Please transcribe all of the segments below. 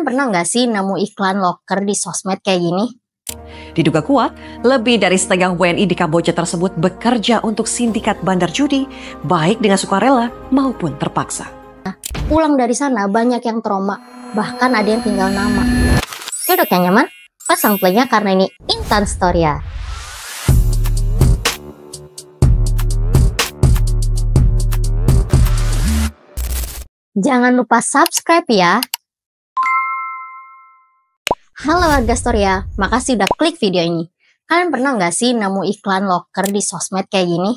Kalian pernah nggak sih nemu iklan loker di sosmed kayak gini? Diduga kuat, lebih dari setengah WNI di Kamboja tersebut bekerja untuk sindikat bandar judi, baik dengan sukarela maupun terpaksa. Pulang dari sana banyak yang trauma, bahkan ada yang tinggal nama. Duduk yang nyaman, pasang playnya karena ini Intan Story ya. Jangan lupa subscribe ya. Halo warga Storia, makasih udah klik video ini. Kalian pernah nggak sih nemu iklan loker di sosmed kayak gini?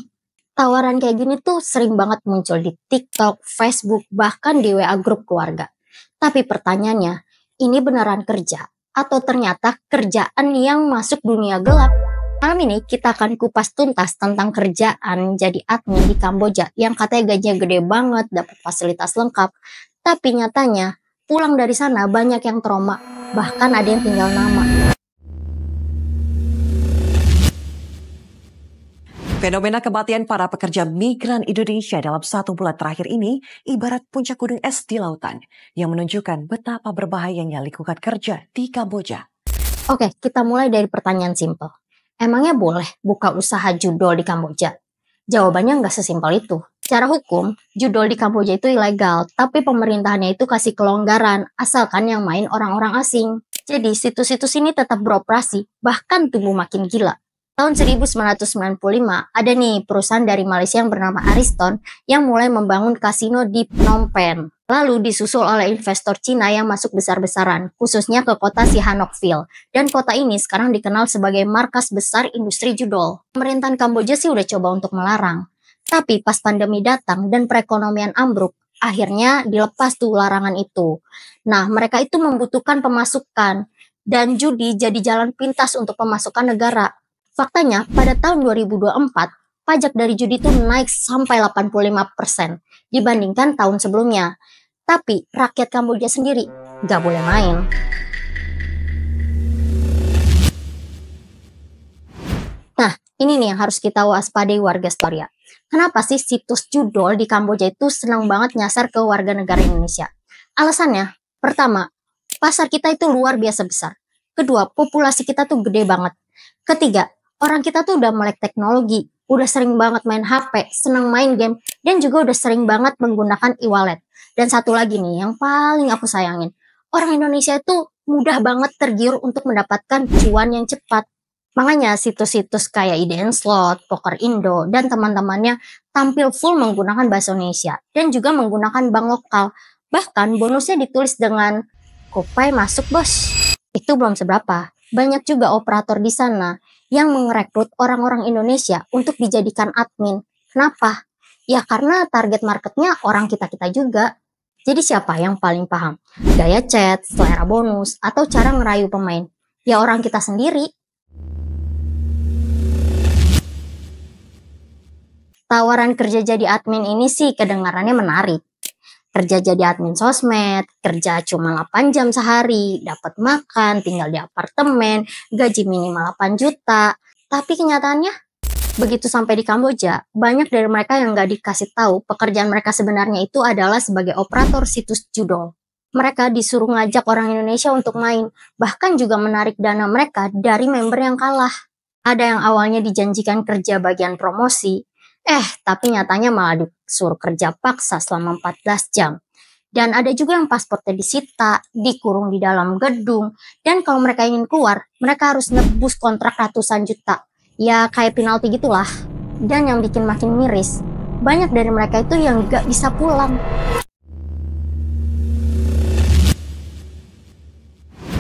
Tawaran kayak gini tuh sering banget muncul di TikTok, Facebook, bahkan di WA grup keluarga. Tapi pertanyaannya, ini beneran kerja? Atau ternyata kerjaan yang masuk dunia gelap? Malam ini kita akan kupas tuntas tentang kerjaan jadi admin di Kamboja yang katanya gajinya gede banget, dapat fasilitas lengkap. Tapi nyatanya, pulang dari sana banyak yang trauma, bahkan ada yang tinggal nama. Fenomena kematian para pekerja migran Indonesia dalam 1 bulan terakhir ini ibarat puncak gunung es di lautan yang menunjukkan betapa berbahayanya lingkungan kerja di Kamboja. Oke, kita mulai dari pertanyaan simpel. Emangnya boleh buka usaha judol di Kamboja? Jawabannya nggak sesimpel itu. Secara hukum, judol di Kamboja itu ilegal, tapi pemerintahannya itu kasih kelonggaran, asalkan yang main orang-orang asing. Jadi situs-situs ini tetap beroperasi, bahkan tumbuh makin gila. Tahun 1995, ada nih perusahaan dari Malaysia yang bernama Ariston yang mulai membangun kasino di Phnom Penh. Lalu disusul oleh investor Cina yang masuk besar-besaran, khususnya ke kota Sihanoukville. Dan kota ini sekarang dikenal sebagai markas besar industri judol. Pemerintahan Kamboja sih udah coba untuk melarang. Tapi pas pandemi datang dan perekonomian ambruk, akhirnya dilepas tuh larangan itu. Nah, mereka itu membutuhkan pemasukan. Dan judi jadi jalan pintas untuk pemasukan negara. Faktanya, pada tahun 2024, pajak dari judi itu naik sampai 85% dibandingkan tahun sebelumnya. Tapi rakyat Kamboja sendiri nggak boleh main. Nah, ini nih yang harus kita waspadai warga Storia. Kenapa sih situs judol di Kamboja itu senang banget nyasar ke warga negara Indonesia? Alasannya, pertama, pasar kita itu luar biasa besar. Kedua, populasi kita tuh gede banget. Ketiga, orang kita tuh udah melek teknologi, udah sering banget main HP, seneng main game, dan juga udah sering banget menggunakan e-wallet. Dan satu lagi nih, yang paling aku sayangin, orang Indonesia itu mudah banget tergiur untuk mendapatkan cuan yang cepat. Makanya situs-situs kayak IDN Slot, Poker Indo, dan teman-temannya tampil full menggunakan bahasa Indonesia, dan juga menggunakan bank lokal. Bahkan bonusnya ditulis dengan "Kopay masuk bos". Itu belum seberapa, banyak juga operator di sana yang merekrut orang-orang Indonesia untuk dijadikan admin. Kenapa? Ya karena target marketnya orang kita-kita juga. Jadi siapa yang paling paham? Gaya chat, selera bonus, atau cara ngerayu pemain? Ya orang kita sendiri. Tawaran kerja jadi admin ini sih kedengarannya menarik. Kerja jadi admin sosmed, kerja cuma 8 jam sehari, dapat makan, tinggal di apartemen, gaji minimal 8 juta. Tapi kenyataannya, begitu sampai di Kamboja, banyak dari mereka yang nggak dikasih tahu pekerjaan mereka sebenarnya itu adalah sebagai operator situs judol. Mereka disuruh ngajak orang Indonesia untuk main, bahkan juga menarik dana mereka dari member yang kalah. Ada yang awalnya dijanjikan kerja bagian promosi, tapi nyatanya malah disuruh kerja paksa selama 14 jam. Dan ada juga yang pasportnya disita, dikurung di dalam gedung, dan kalau mereka ingin keluar, mereka harus nebus kontrak ratusan juta. Ya kayak penalti gitulah. Dan yang bikin makin miris, banyak dari mereka itu yang gak bisa pulang.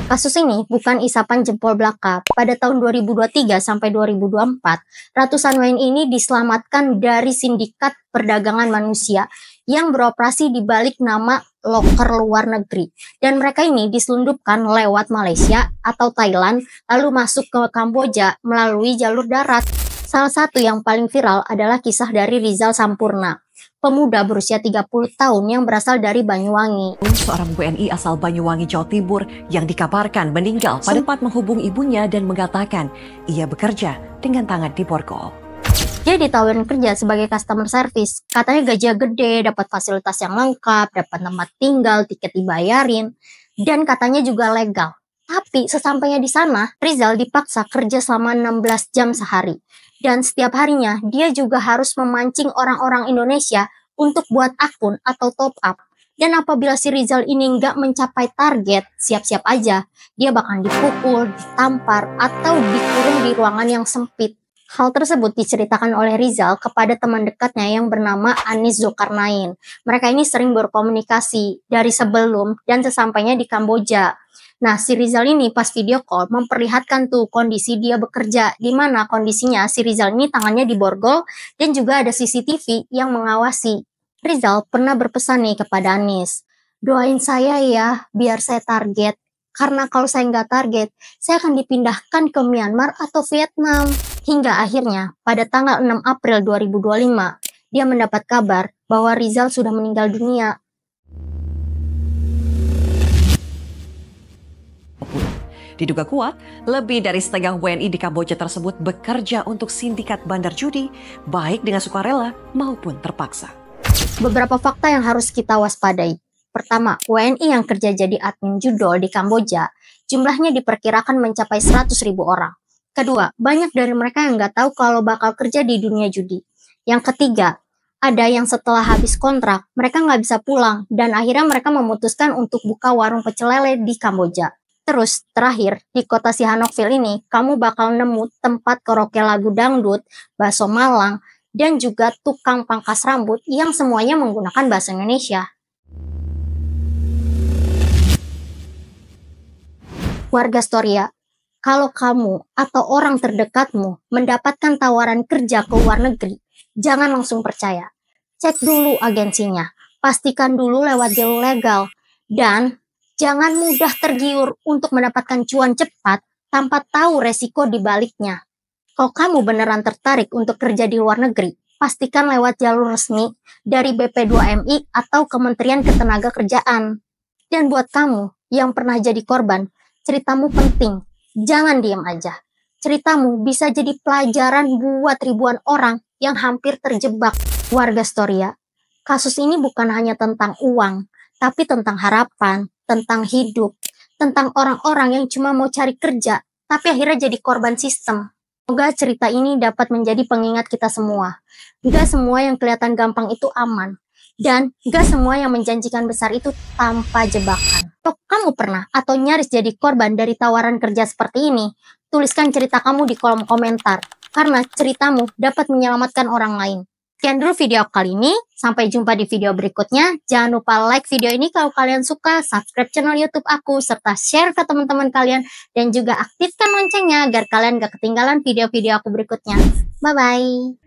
Kasus ini bukan isapan jempol belaka. Pada tahun 2023 sampai 2024, ratusan WNI ini diselamatkan dari sindikat perdagangan manusia yang beroperasi di balik nama loker luar negeri. Dan mereka ini diselundupkan lewat Malaysia atau Thailand, lalu masuk ke Kamboja melalui jalur darat. Salah satu yang paling viral adalah kisah dari Rizal Sampurna, pemuda berusia 30 tahun yang berasal dari Banyuwangi. Seorang WNI asal Banyuwangi, Jawa Timur yang dikabarkan meninggal pada saat menghubungi ibunya dan mengatakan ia bekerja dengan tangan di borgol. Dia ditawarin kerja sebagai customer service, katanya gajinya gede, dapat fasilitas yang lengkap, dapat tempat tinggal, tiket dibayarin. dan katanya juga legal. Tapi sesampainya di sana, Rizal dipaksa kerja selama 16 jam sehari. Dan setiap harinya, dia juga harus memancing orang-orang Indonesia untuk buat akun atau top up. Dan apabila si Rizal ini nggak mencapai target, siap-siap aja. Dia bakal dipukul, ditampar, atau dikurung di ruangan yang sempit. Hal tersebut diceritakan oleh Rizal kepada teman dekatnya yang bernama Anis Zulkarnain. Mereka ini sering berkomunikasi dari sebelum dan sesampainya di Kamboja. Nah, si Rizal ini pas video call memperlihatkan tuh kondisi dia bekerja, di mana kondisinya si Rizal ini tangannya diborgol dan juga ada CCTV yang mengawasi. Rizal pernah berpesan nih kepada Anis, doain saya ya biar saya target, karena kalau saya nggak target, saya akan dipindahkan ke Myanmar atau Vietnam. Hingga akhirnya pada tanggal 6 April 2025, dia mendapat kabar bahwa Rizal sudah meninggal dunia. Diduga kuat, lebih dari setengah WNI di Kamboja tersebut bekerja untuk sindikat bandar judi, baik dengan sukarela maupun terpaksa. Beberapa fakta yang harus kita waspadai. Pertama, WNI yang kerja jadi admin judol di Kamboja, jumlahnya diperkirakan mencapai 100.000 orang. Kedua, banyak dari mereka yang nggak tahu kalau bakal kerja di dunia judi. Yang ketiga, ada yang setelah habis kontrak, mereka nggak bisa pulang, dan akhirnya mereka memutuskan untuk buka warung pecel lele di Kamboja. Terus, terakhir, di kota Sihanoukville ini, kamu bakal nemu tempat karaoke lagu dangdut, bakso Malang, dan juga tukang pangkas rambut yang semuanya menggunakan bahasa Indonesia. Warga Storia, kalau kamu atau orang terdekatmu mendapatkan tawaran kerja ke luar negeri, jangan langsung percaya. Cek dulu agensinya, pastikan dulu lewat jalur legal, dan jangan mudah tergiur untuk mendapatkan cuan cepat tanpa tahu resiko di baliknya. Kalau kamu beneran tertarik untuk kerja di luar negeri, pastikan lewat jalur resmi dari BP2MI atau Kementerian Ketenagakerjaan. Dan buat kamu yang pernah jadi korban, ceritamu penting. Jangan diam aja. Ceritamu bisa jadi pelajaran buat ribuan orang yang hampir terjebak. Warga Storia, kasus ini bukan hanya tentang uang, tapi tentang harapan, tentang hidup, tentang orang-orang yang cuma mau cari kerja, tapi akhirnya jadi korban sistem. Semoga cerita ini dapat menjadi pengingat kita semua. Gak semua yang kelihatan gampang itu aman. Dan gak semua yang menjanjikan besar itu tanpa jebakan. Kalau kamu pernah atau nyaris jadi korban dari tawaran kerja seperti ini, tuliskan cerita kamu di kolom komentar. Karena ceritamu dapat menyelamatkan orang lain. Sekian dulu video kali ini, sampai jumpa di video berikutnya. Jangan lupa like video ini kalau kalian suka, subscribe channel YouTube aku, serta share ke teman-teman kalian, dan juga aktifkan loncengnya agar kalian gak ketinggalan video-video aku berikutnya. Bye-bye!